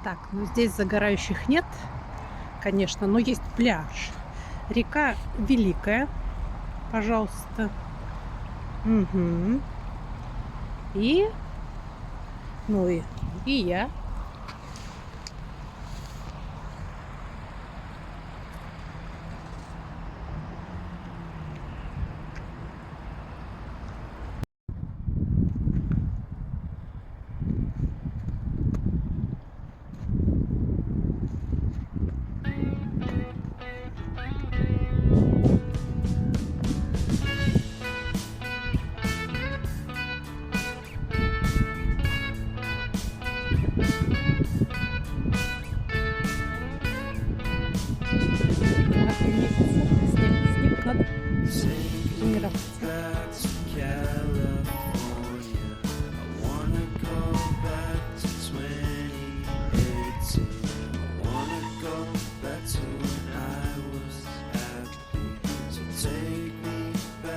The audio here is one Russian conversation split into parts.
Так, ну здесь загорающих нет, конечно, но есть пляж. Река Великая, пожалуйста. Мгм. И, ну и я. Снег надо тренироваться.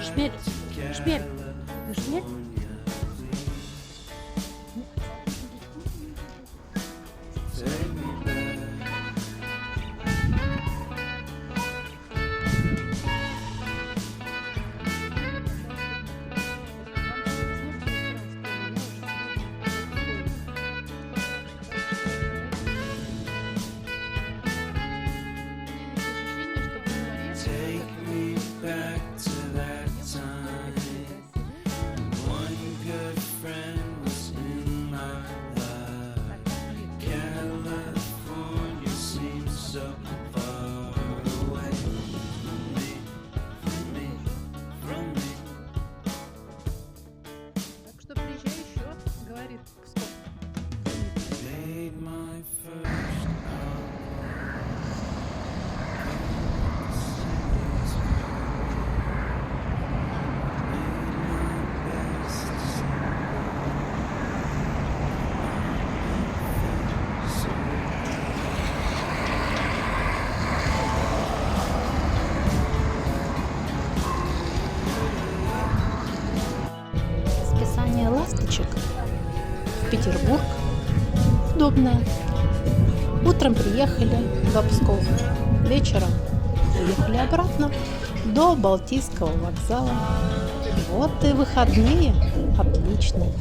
Шмель, шмель, ну, шмель. Так что приезжай еще, говорит Псков. Списание ласточек в Петербург удобное. Утром приехали в Псков, вечером уехали обратно до Балтийского вокзала. Вот и выходные отличные.